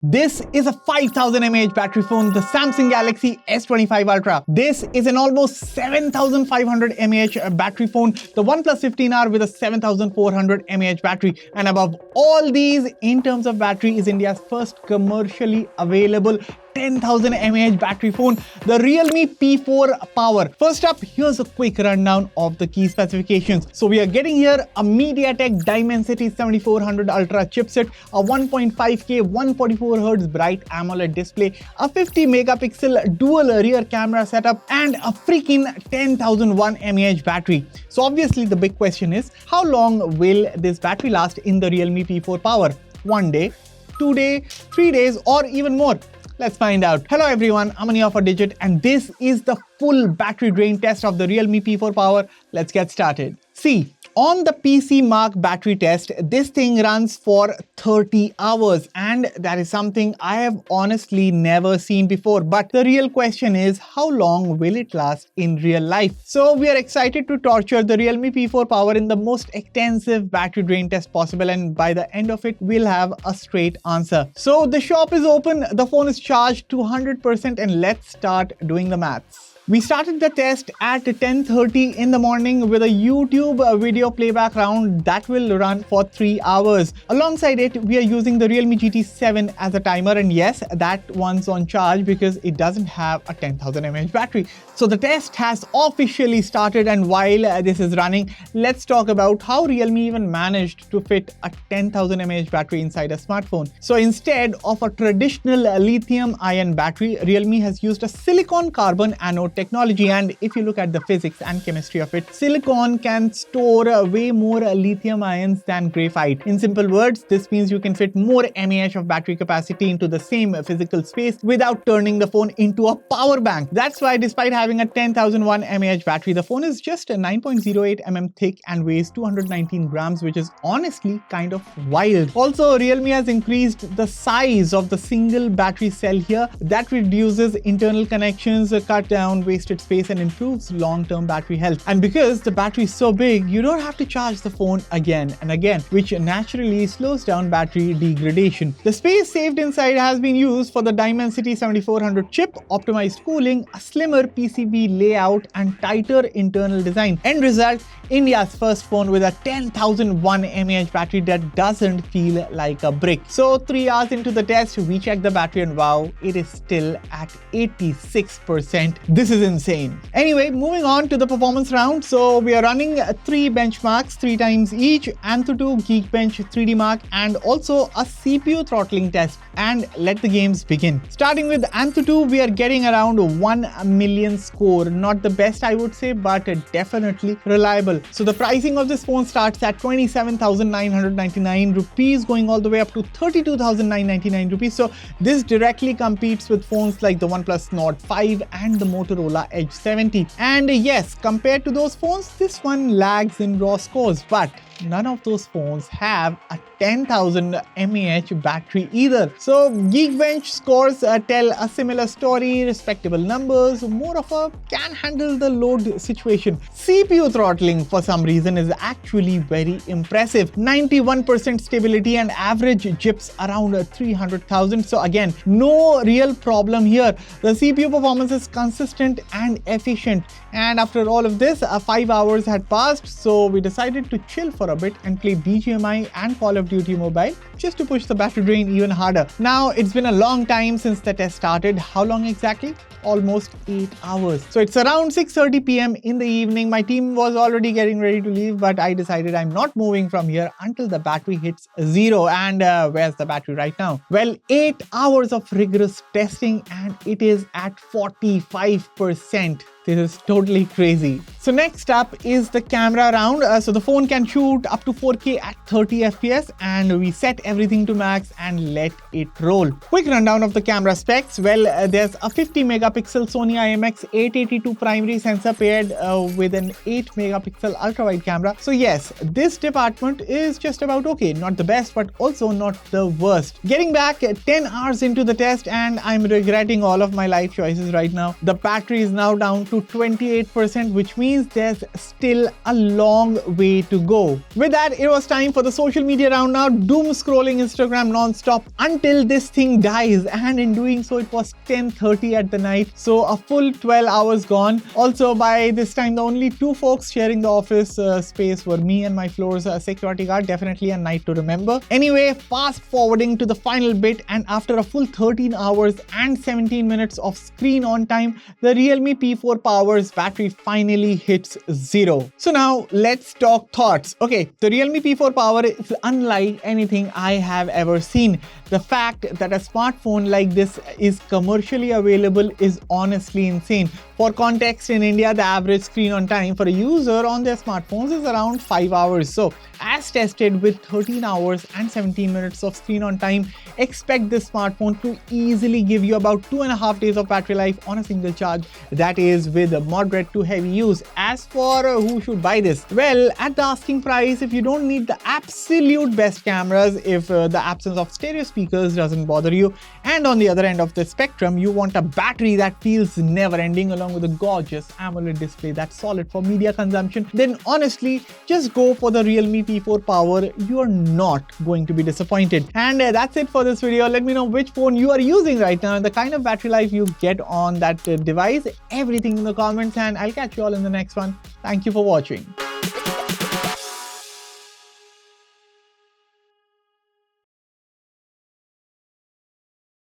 This is a 5000 mAh battery phone, the Samsung Galaxy S25 Ultra. This is an almost 7500 mAh battery phone, the OnePlus 15R with a 7400 mAh battery. And above all these, in terms of battery, is India's first commercially available 10,000 mAh battery phone, the Realme P4 Power. First up, here's a quick rundown of the key specifications. So we are getting here a MediaTek Dimensity 7400 Ultra chipset, a 1.5K 144Hz bright AMOLED display, a 50 megapixel dual rear camera setup, and a freaking 10,001 mAh battery. So obviously the big question is, how long will this battery last in the Realme P4 Power? 1 day, 2 days, 3 days, or even more? Let's find out. Hello everyone, I'm mAh for Digit, and this is the full battery drain test of the Realme P4 Power. Let's get started. See, on the PC Mark battery test, this thing runs for 30 hours, and that is something I have honestly never seen before. But the real question is, how long will it last in real life? So we are excited to torture the Realme P4 Power in the most extensive battery drain test possible, and by the end of it, we'll have a straight answer. So the shop is open, the phone is charged to 100%, and let's start doing the maths. We started the test at 10:30 in the morning with a YouTube video playback round that will run for 3 hours. Alongside it, we are using the Realme GT 7 as a timer, and yes, that one's on charge because it doesn't have a 10,000 mAh battery. So the test has officially started, and while this is running, let's talk about how Realme even managed to fit a 10,000 mAh battery inside a smartphone. So instead of a traditional lithium-ion battery, Realme has used a silicon carbon anode technology, and if you look at the physics and chemistry of it, silicon can store way more lithium ions than graphite. In simple words, this means you can fit more mAh of battery capacity into the same physical space without turning the phone into a power bank. That's why despite having a 10,001 mAh battery, the phone is just 9.08 mm thick and weighs 219 grams, which is honestly kind of wild. Also, Realme has increased the size of the single battery cell here. That reduces internal connections, cut down wasted space, and improves long-term battery health. And because the battery is so big, you don't have to charge the phone again and again, which naturally slows down battery degradation. The space saved inside has been used for the Dimensity 7400 chip, optimized cooling, a slimmer PCB layout, and tighter internal design. End result, India's first phone with a 10,001 mAh battery that doesn't feel like a brick. So 3 hours into the test, we checked the battery, and wow, it is still at 86%. This is insane. Anyway, moving on to the performance round. So we are running 3 benchmarks, 3 times each, Antutu, Geekbench, 3D Mark, and also a CPU throttling test. And let the games begin. Starting with Antutu, we are getting around 1 million score. Not the best, I would say, but definitely reliable. So the pricing of this phone starts at 27,999 rupees, going all the way up to 32,999 rupees. So this directly competes with phones like the OnePlus Nord 5 and the Motorola Edge 70. And yes, compared to those phones, this one lags in raw scores, but none of those phones have a 10,000 mAh battery either. So Geekbench scores tell a similar story, respectable numbers, more of a can handle the load situation. CPU throttling for some reason is actually very impressive. 91% stability and average jips around 300,000. So again, no real problem here. The CPU performance is consistent and efficient. And after all of this, 5 hours had passed, so we decided to chill for a bit and play BGMI and Call of Duty Mobile just to push the battery drain even harder. Now, it's been a long time since the test started. How long exactly? Almost 8 hours. So it's around 6:30 p.m. in the evening. My team was already getting ready to leave, but I decided I'm not moving from here until the battery hits 0. And where's the battery right now? Well, 8 hours of rigorous testing, and it is at 45%. This is totally crazy. So next up is the camera round. So the phone can shoot up to 4K at 30 FPS, and we set everything to max and let it roll. Quick rundown of the camera specs. Well, there's a 50 megapixel Sony IMX882 primary sensor paired with an 8 megapixel ultra wide camera. So yes, this department is just about okay. Not the best, but also not the worst. Getting back 10 hours into the test, and I'm regretting all of my life choices right now. The battery is now down to 28%, which means there's still a long way to go. With that, it was time for the social media round now. Doom scrolling Instagram non-stop until this thing dies, and in doing so, it was 10:30 at the night, so a full 12 hours gone. Also, by this time, the only two folks sharing the office space were me and my floor's security guard. Definitely a night to remember. Anyway, fast forwarding to the final bit, and after a full 13 hours and 17 minutes of screen on time, the Realme P4 Power's battery finally hits 0. So now let's talk thoughts. Okay, the Realme P4 Power is unlike anything I have ever seen. The fact that a smartphone like this is commercially available is honestly insane. For context, in India, the average screen on time for a user on their smartphones is around 5 hours. So, as tested with 13 hours and 17 minutes of screen on time, expect this smartphone to easily give you about 2.5 days of battery life on a single charge. That is with moderate to heavy use. As for who should buy this? Well, at the asking price, if you don't need the absolute best cameras, if the absence of stereo speakers doesn't bother you, and on the other end of the spectrum, you want a battery that feels never-ending along with a gorgeous AMOLED display that's solid for media consumption, then honestly, just go for the Realme P4 Power. You are not going to be disappointed. And that's it for this video. Let me know which phone you are using right now and the kind of battery life you get on that device. Everything in the comments, and I'll catch you all in the next one. Thank you for watching.